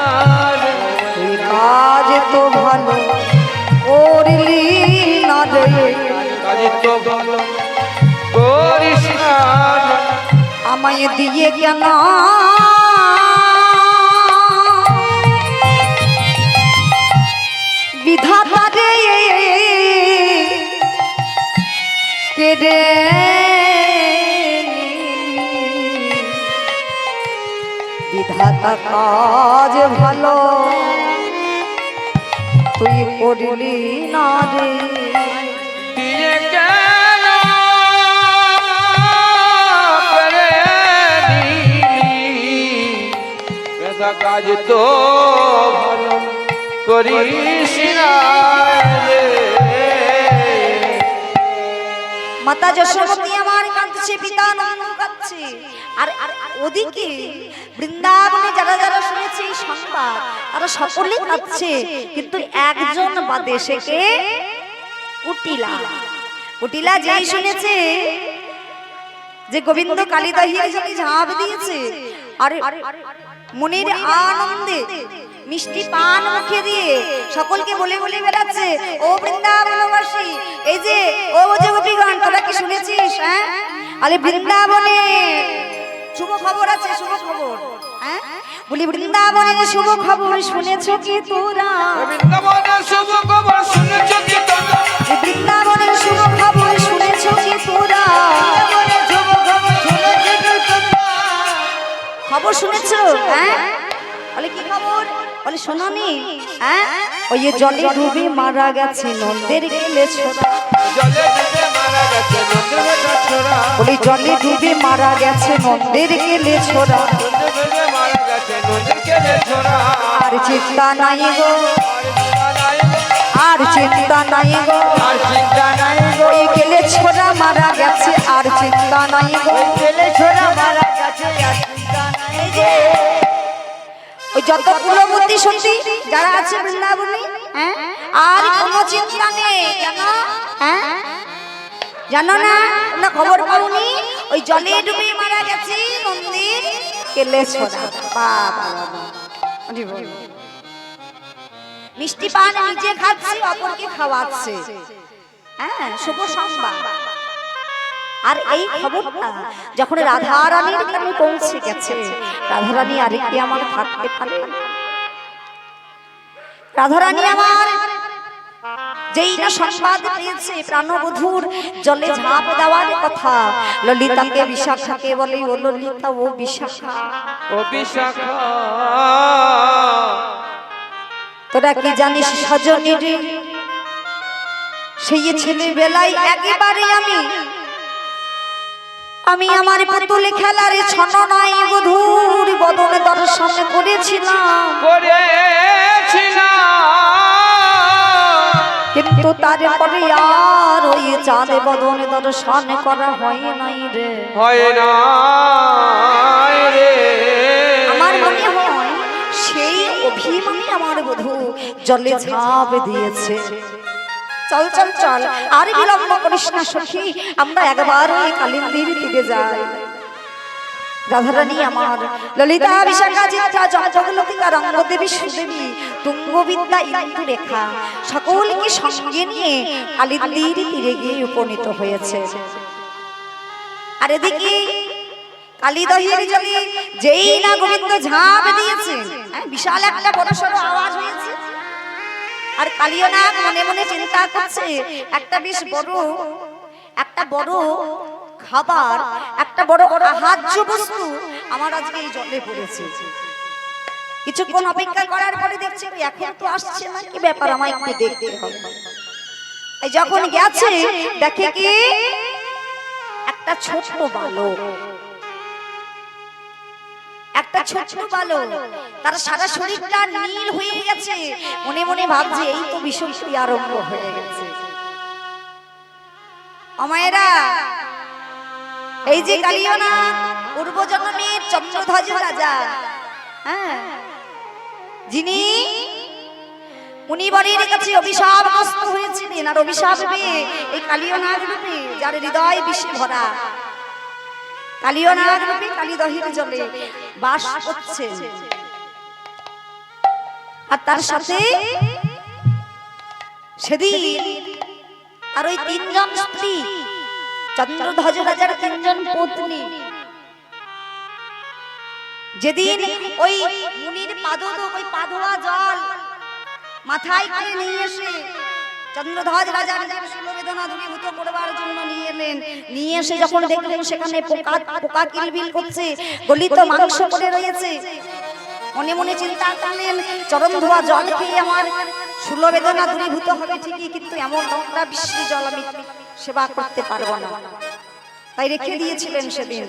রে তুই কাজ তো ভালো করলি না রে কাজ তো ভালো করিস না রে আমায় দিয়ে কেন বিধাতা রে কেড়ে বিধাতা কাজ ভালো তুই করলি না রে দিয়ে কেন করে নিলি বেদা কাজ তো ভালো করিস না রে মাতা যশোমতী আমার কাঁদছে পিতা নন্দ কাঁদছে আর ওদিকে বৃন্দাবনে যারা যারা শুনেছে এই সংবাদ তারা সকলে কাঁদছে কিন্তু একজন বাদে সেকে কুটিলা কুটিলা যেই শুনেছে যে গোবিন্দ কালিদাহির জন্য ঝাঁপ দিয়েছে আর মনের আনন্দে মিষ্টি পান মুখে দিয়ে সকলকে বলে বলে বেড়াচ্ছে ও বৃন্দাবনবাসী এই যে ও যে গোপীগণ তোরা কি শুনেছিস হ্যাঁ আরে বৃন্দাবনে শুভ খবর আছে শুভ খবর হ্যাঁ বলি বৃন্দাবনের শুভ খবর শুনেছো কি তোরা বৃন্দাবনের শুভ খবর শুনেছো কি তোরা বৃন্দাবনের শুভ খবর শুনেছো কি তোরা খবর শুনেছো হ্যাঁ বলে কি খবর বলে শোনোনি হ্যাঁ ওই যে জলে ডুবে মারা গেছে নন্দের কেলে ছোড়া জলে ডুবে মারা গেছে নন্দের ছোড়া বলি জলে ডুবে মারা গেছে নন্দের কেলে ছোড়া জলে ডুবে মারা গেছে নন্দের কেলে ছোড়া আর চিন্তা নাই গো আর চিন্তা নাই গো আর চিন্তা নাই গো ওই গেলে ছোড়া মারা গেছে আর চিন্তা নাই গো ওই ছেলে ছোড়া মারা গেছে আর চিন্তা নাই গো ওই যত কুলবতী সতী যারা আছে বৃন্দাবনে হ্যাঁ আর কোনো চিন্তা নেই জানো হ্যাঁ জানো না তোমরা খবর পাওনি ওই জলে ডুবে মারা গেছে মন্দির কেলে ছোড়া বাবা মিষ্টি পান নিজে খাচ্ছে অপরকে খাওয়াচ্ছে হ্যাঁ শুভ সংবাদ আর এই খবরটা যখন রাধা রানীর কানে পৌঁছে গেছে রাধা রানী আরে কি আমার থাকতে পারে রাধা রানী আমার যেই না সংবাদ পেয়েছে প্রাণবধূর জলে ঝাঁপ দেওয়ার কথা ললিতাকে বিশাখাকে বলে ও ললিতা ও বিশাখা ও বিশাখা তোরা কি জানিস সজনীর সেই ছেলে বেলায় একেবারে আমি আমার পুতুলে খেলার ছননাই বধূর বদনে দর্শন করেছিলাম কিন্তু তারপরে আর ওই চাঁদ বদনে দর্শন করা হয় নাই রে হয় না রে আমার মনে হয় সেই অভিমানী আমার বধূ জলে ঝাঁপ দিয়েছে চল চল চল আর বিলম্ব করিস না সখী আমরা একবার ওই কালিন্দীর তীরে যাই রাধারানী আমার ললিতা বিশাখা চিত্রা জগলতিকা রঙ্গদেবী সুদেবী তুঙ্গবিদ্যা ইন্দুরেখা সকলকে সঙ্গে নিয়ে কালিন্দীর তীরে গিয়ে উপনীত হয়েছে আর এদিকে কালিদহের জলে যেই না গোবিন্দ ঝাঁপ দিয়েছে বিশাল একটা বড়সড় আওয়াজ হয়েছে আর কালিয়নাগ মনে মনে চিন্তা করছে একটা বেশ একটা বড় খাবার একটা বড় আহার্য বস্তু আমার আজকে এই জলে পড়েছে কিছুক্ষণ অপেক্ষা করার পরে দেখছি এখন তো আসছে না কি ব্যাপার আমায় একটু দেখতে হবে এই যখন গেছে দেখে কি একটা ছোট বালক একটা ছোট বালক তার সারা শরীরটা নীল হয়ে গেছে মনে মনে ভাবছে এই তো বিষয়টি আরম্ভ হয়ে গেছে অমায়েরা এই যে কালিয়নাগ পূর্বজন্মের চন্দ্রধ্বজ রাজা হ্যাঁ যিনি মুনিবরের কাছে অভিশাপগ্রস্ত হয়েছিলেন আর অভিশাপ পেয়ে এই কালিয়নাগ রূপে যার হৃদয় বিষে ভরা কালিয়নাগ রূপে কালিদহের জলে বাস করছে আর তার সাথে সেদিন আর ওই তিনজন স্ত্রী চন্দ্রধ্বজ রাজার তিনজন পত্নী যেদিন ওই মুনির ওই পাদোয়া জল মাথায় করে নিয়ে এসে চন্দ্রধ্বজ রাজার বেদনা দূরীভূত করবার জন্য নিয়ে এলেন নিয়ে এসে যখন দেখলেন সেখানে পোকা কিলবিল করছে গলিত মাংস পড়ে রয়েছে মনে মনে চিন্তা করলেন চরণ ধোয়া জল খেয়ে আমার শুল বেদনা দূরীভূত হবে ঠিকই কিন্তু এমন নোংরা বিশ্রী জল আমি সেবা করতে পারবো না তাই রেখে দিয়েছিলেন সেদিন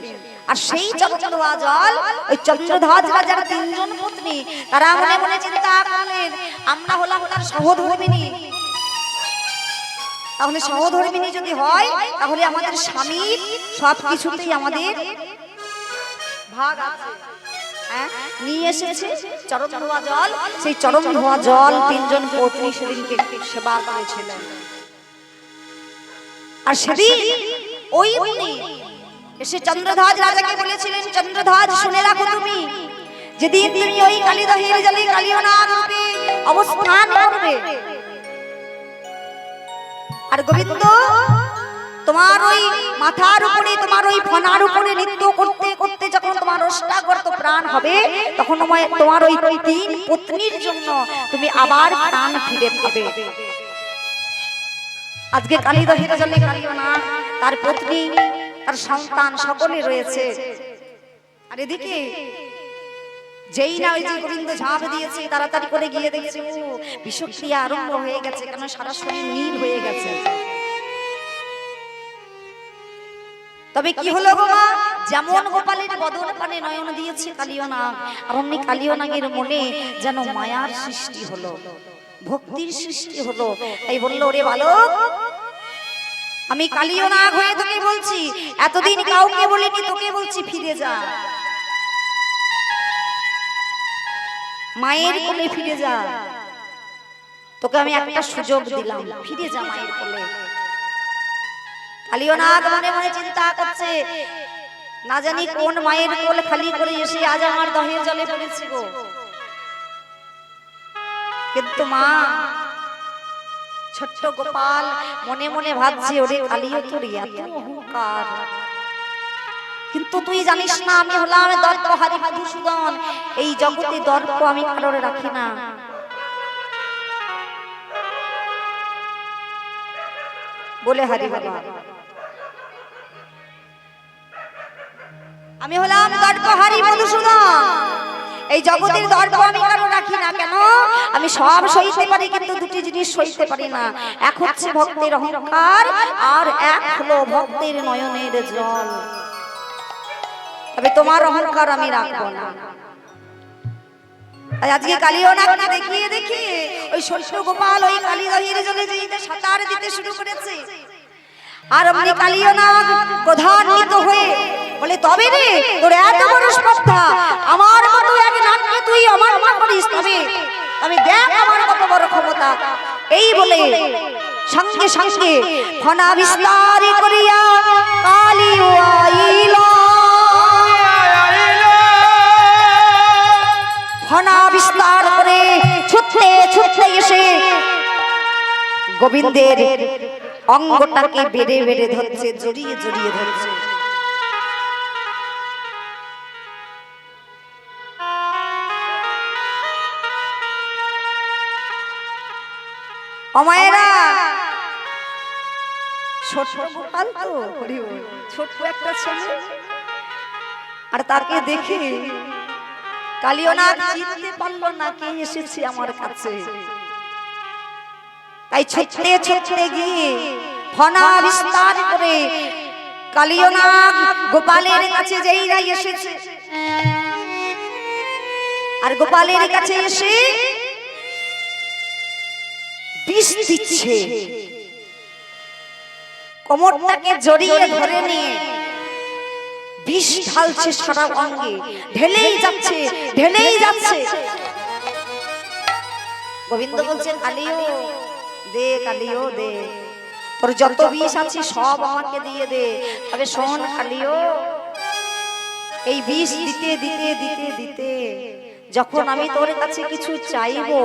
আর সেই চরণ ধোয়া জল ওই চন্দ্রধ্বজ রাজার তিনজন পত্নী তারা মনে মনে চিন্তা করলেন আমরা হলাম তার সহধর্মিনী তাহলে সহধর্মিনী যদি হয় তাহলে আমাদের স্বামীর সবকিছুতেই আমাদের ভাগ আছে নিয়ে এসেছে চরণ ধোয়া জল সেই চরণ ধোয়া জল তিনজন পত্নী সেদিনকে সেবা করেছিলেন আর সেদিন ওই মুনি এসে চন্দ্রধ্বজ রাজাকে বলেছিলেন চন্দ্রধ্বজ শুনে রাখো তুমি যেদিন তুমি ওই কালিদহের জলে কালিয়নাগ রূপে অবস্থান করবে আর গোবিন্দ তোমার ওই মাথার উপরে তোমার ওই ফনার উপরে নৃত্য করতে করতে যখন তোমার অষ্টাগর্ত প্রাণ হবে তখন তোমার ওই তিন পত্নীর জন্য তুমি আবার প্রাণ ফিরে পাবে আজকে কালিদহের জলে কালিয়নাগ তার পত্নী তার সন্তান সকলে রয়েছে আর এদিকে যেই না ওই যে গোবিন্দ ঝাঁপ দিয়েছে তাড়াতাড়ি করে গিয়ে দেখছে বিষক্রিয়া আরম্ভ হয়ে গেছে কেন সারা শরীর নীল হয়ে গেছে তবে কি হলো গো মা যেমন গোপালের বদন পানে নয়ন দিয়েছে কালিয়নাগ আর অমনি কালিয়নাগের মনে যেন মায়ার সৃষ্টি হলো ভক্তির সৃষ্টি হলো। তাই বললো, ওরে বালক, আমি কালিও নাগ হয়ে তোকে বলছি, এতদিন কাউকে বলিনি, তোকে বলছি ফিরে যা, মায়ের কোলে ফিরে যা। তোকে আমি একটা সুযোগ দিলাম, ফিরে যা মায়ের কোলে। কালিও নাগ মনে মনে চিন্তা করছে, না জানি কোন মায়ের কোল খালি করে এসে আজ আমার দহের জলে পড়েছি গো। কিন্তু মা, ছোট্ট গোপাল মনে মনে ভাবছে, ওরে কালিও তোর এত অহংকার, কিন্তু তুই জানিস না আমি হলাম দর্পহারী মধুসূদন, এই জগতে দর্প আমি কারোর রাখি না। বলে হারি বাবা, আমি হলাম দর্পহারী মধুসূদন, এই জগতের দর্প আমি কারো রাখি না। কেন? আমি সব সইতে পারি, কিন্তু দুটি জিনিস সইতে পারি না, এক হচ্ছে ভক্তের অহংকার, আর এক হলো ভক্তের নয়নের জল। তবে তোমার অহংকার আমি রাখবো না। আজকে কালিও নাগকে দেখিয়ে দেখিয়ে ওই ষষ্ঠ গোপাল ওই কালী দহের জলে যেতে সাঁতার দিতে শুরু করেছে। আর অমনি কালিও নাগ ক্রোধান্বিত হয়ে বলে, তবে রে তোর এত বড় স্পর্ধা, আমার মতো এক নাগকে তুই আমার মা করিস, তবে আমি দেখ আমার কত বড় ক্ষমতা। এই বলে সঙ্গে সঙ্গে ফনা বিস্তার করিয়া কালিও আইল। ফনা বিস্তার করে ছুটতে ছুটতে এসে গোবিন্দের অঙ্গটাকে বেড়ে বেড়ে ধরছে, জড়িয়ে জড়িয়ে ধরছে। অমায়েরা, ছোট গোপাল তো, ছোট একটা ছেলে, আর তাকে দেখে কালিও নাগ চিনতে পারলো না কে এসেছে আমার কাছে। তাই ছুটতে ছুটতে গিয়ে ফনা বিস্তার করে কালিও নাগ গোপালের কাছে যেই এসেছে, আর গোপালের কাছে এসে বিষ দিচ্ছে, কোমরটাকে জড়িয়ে ধরে নিয়ে বিষ ঢালছে সারা অঙ্গে, ঢেলেই যাচ্ছে ঢেলেই যাচ্ছে। গোবিন্দ বলছেন, কালিও দে, কালিও দে, তোর যত বিষ আছে সব আমাকে দিয়ে দে। তবে শোন কালিও, এই বিষ দিতে দিতে দিতে দিতে যখন আমি তোর কাছে কিছু চাইবো,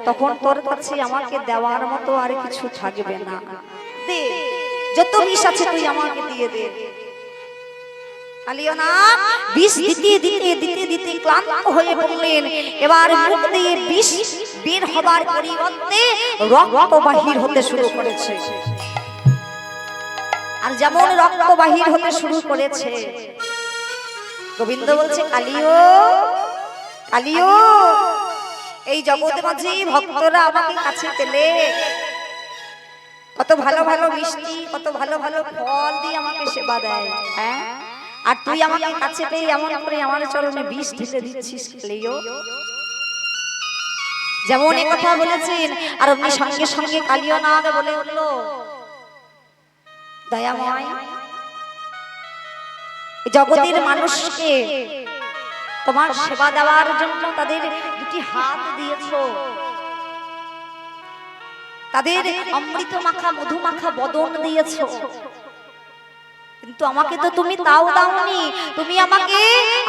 তখন তোর কাছে আমাকে দেওয়ার মতো আর কিছু থাকবে না। দে, যত বিষ আছে তুই আমাকে দিয়ে দে। কালিও নাগ বিষ দিতে দিতে দিতে দিতে ক্লান্ত হয়ে পড়লেন। এবার মুখ দিয়ে বিষ বের হবার পরিবর্তে রক্ত বাহির হতে শুরু করেছে। আর যেমন রক্ত বাহির হতে শুরু করেছে, গোবিন্দ বলছে, কালিও কালিও, এই জগতের মাঝে ভক্তরা আমাকে কাছে পেলে কত ভালো ভালো মিষ্টি, কত ভালো ভালো ফল দিয়ে আমাকে সেবা দেয়, হ্যাঁ, আর তুই আমাকে কাছে পেয়ে এমন করে আমার চরণে বিষ ঢেলে দিচ্ছিস। কালিও যেমন এই কথা বলেছেন, আর অমনি সঙ্গে সঙ্গে কালিও নাগ বলে উঠল, দয়াময়, জগতের মানুষকে তোমার সেবা দেওয়ার জন্য তাদের দুটি হাত দিয়েছো, তাদের অমৃত মাখা মধু মাখা বদন দিয়েছো, কিন্তু আমাকে তো তুমি তাও দাওনি। তুমি আমাকে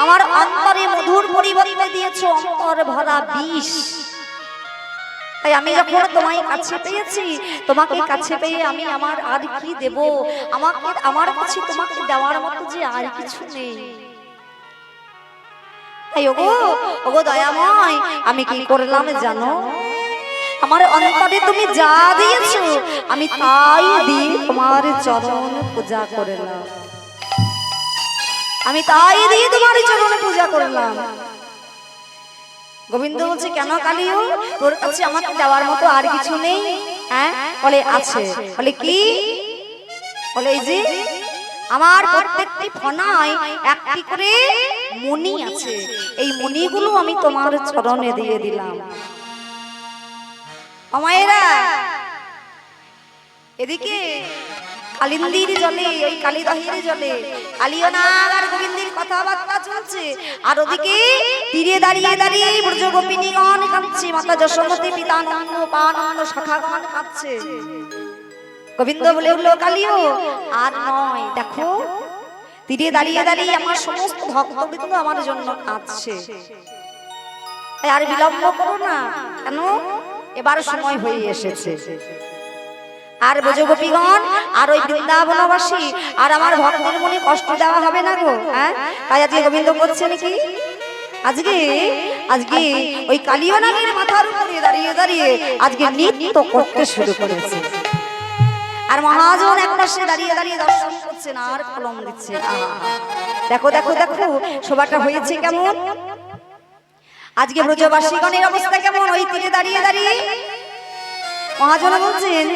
আমার অন্তরে মধুর পরিবর্তে দিয়েছো অন্তর ভরা বিষ। তাই আমি যখন তোমায় কাছে পেয়েছি, তোমাকে কাছে পেয়ে আমি আমার আর কি দেব? আমার কাছে তোমাকে দেওয়ার মতো যে আর কিছু নেই। তাই ওগো দয়াময়, আমি কি করলাম জানো? আমার অন্তরে তুমি যা দিয়েছো আমি তাই দিয়ে তোমার চরণ পূজা করলাম, আমি তাই দিয়ে তোমার চরণ পূজা করলাম। গোবিন্দ বলছে, কেন কালিও, তোর কাছে আমাকে দেওয়ার মতো আর কিছু নেই? হ্যাঁ, বলে আছে। বলে কি? বলে এই যে আমার প্রত্যেকটি ফনায় একটি করে মণি আছে, এই মণিগুলো আমি তোমার চরণে দিয়ে দিলাম। অমায়েরা এদিকে কালিন্দির জলে, ওই কালীদহের জলে কালিয়নাগ আর গোবিন্দের কথাবার্তা চলছে, আর ওদিকে তীরে দাঁড়িয়ে দাঁড়িয়ে ব্রজগোপিনীগণ কাঁদছে, মাতা যশোমতী পিতা নন্দ পানন্দ শাখাগণ কাঁদছে। গোবিন্দ বলে উঠলো, কালিও আর নয়, দেখো তীরে দাঁড়িয়ে দাঁড়িয়ে আমার সমস্ত ভক্তবৃন্দ আমার জন্য কাঁদছে, আর বিলম্ব করো না, কেন এবার সময় হয়ে এসেছে। আর ব্রজগোপীগণ আর ওই বৃন্দাবনবাসী আর আমার ভক্তের মনে কষ্ট দেওয়া হবে না গো, হ্যাঁ? তাই আজকে গোবিন্দ করছে নাকি, আজকে আজকে ওই কালিয়নাগের মাথার উপরে দাঁড়িয়ে দাঁড়িয়ে আজকে নৃত্য করতে শুরু করেছে। আর মহাজন এক পাশে দাঁড়িয়ে দাঁড়িয়ে দর্শন করছেন আর কলম দিচ্ছে। দেখো দেখো দেখো সভাটা হয়েছে কেমন, আজকে ব্রজবাসীগণের অবস্থা কেমন, ওই তীরে দাঁড়িয়ে দাঁড়িয়ে মহাজন বলছেন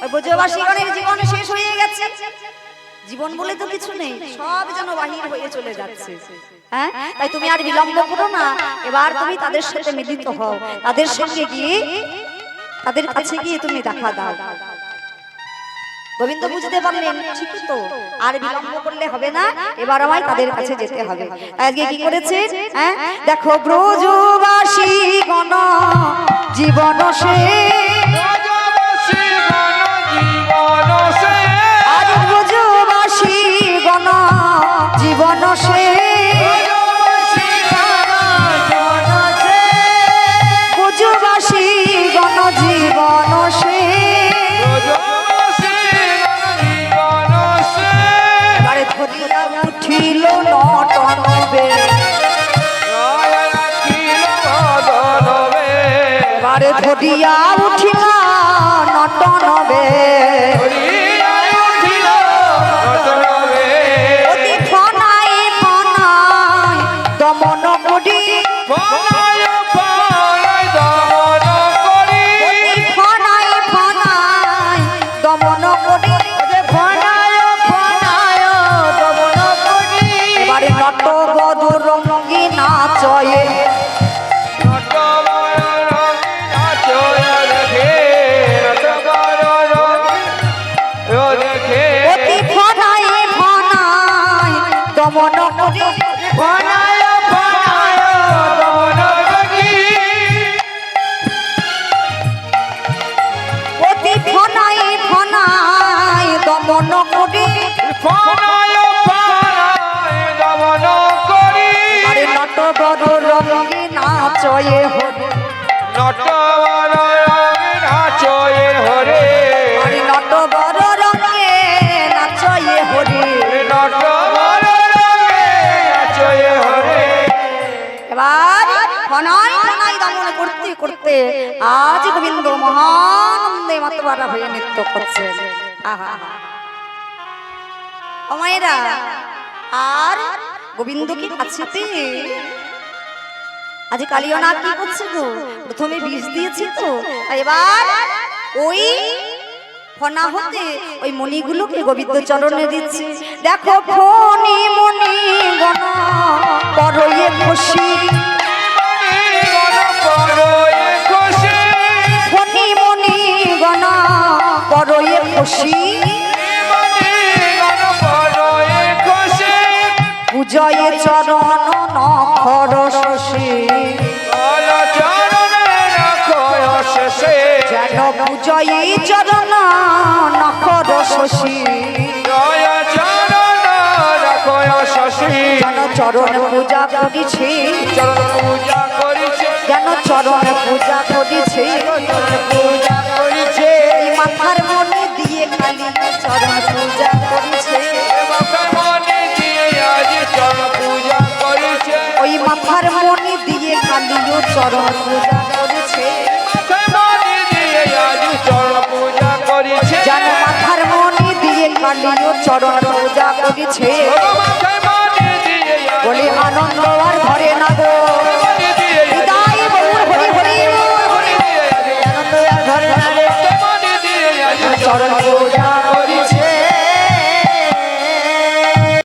ওই ব্রজবাসীগণের জীবন শেষ হয়ে গেছে, জীবন বলে তো কিছু নেই, সব যেন বাহির হয়ে চলে যাচ্ছে, হ্যাঁ? তাই তুমি আর বিলম্ব করো না, এবার তুমি তাদের সাথে মিলিত হও, তাদের সঙ্গে গিয়ে তাদের কাছে গিয়ে তুমি দেখা দাও। গোবিন্দ বুঝতে পারলেন ঠিকই তো, আর বিলম্ব করলে হবে না, এবার আমায় তাদের কাছে যেতে হবে। আজকে কি করেছে, হ্যাঁ? দেখো ব্রজবাসী গণ জীবন সে, আজ ব্রজবাসী গণ জীবন সে, ব্রজবাসী গণ জীবন সে, উঠিল নটনবে, এবারে ধরিয়া উঠিল নটনবে, অতি ফনাই ফনাই দমন করি, অতি ফনাই ফনাই দমন করি, এবারে নট বধূ রঙ্গি নাচয়ে, অতি ফনাই ফনাই দমন করি, অতি ফনাই ফনাই দমন করি, আরে নট বধূ রঙ্গি নাচয়ে হরে, আরে নট বড় রঙে নাচয়ে হরে, এবার ফনাই ফনাই দমন করতে করতে আজ গোবিন্দ মহানন্দে মাতোয়ারা হয়ে নৃত্য করছেন। আহা ও মায়েরা, আর গোবিন্দ কি কাছেতে আজ কালিয়নাগ কি করছে গো, প্রথমে বিষ দিয়েছি তো, এবার ওই ফনা হতে ওই মণিগুলোকে গোবিন্দ চরণে দিচ্ছে। দেখো ফণি মণি গণ পরয়ে খুশি, ফণি মণি গণ পরয়ে খুশি, পূজয়ে চরণ নখর শশী, যেন পূজয়ে চরণ নখর শশী, যেন চরণ পূজা করিছে, যেন চরণ পূজা করিছে, মাথার মনে দিয়ে খালি চরণ পূজা করিছে, ওই মাথার মনে দিয়ে খালিও চরণ পূজা করেছে, যেন মাথার মনে দিয়ে খালিও চরণ পূজা করেছে, বলে আনন্দ আর ঘরে না গো, হৃদয় বলুন হরি হরি, আনন্দ আর ঘরে না রে, চরণ পূজা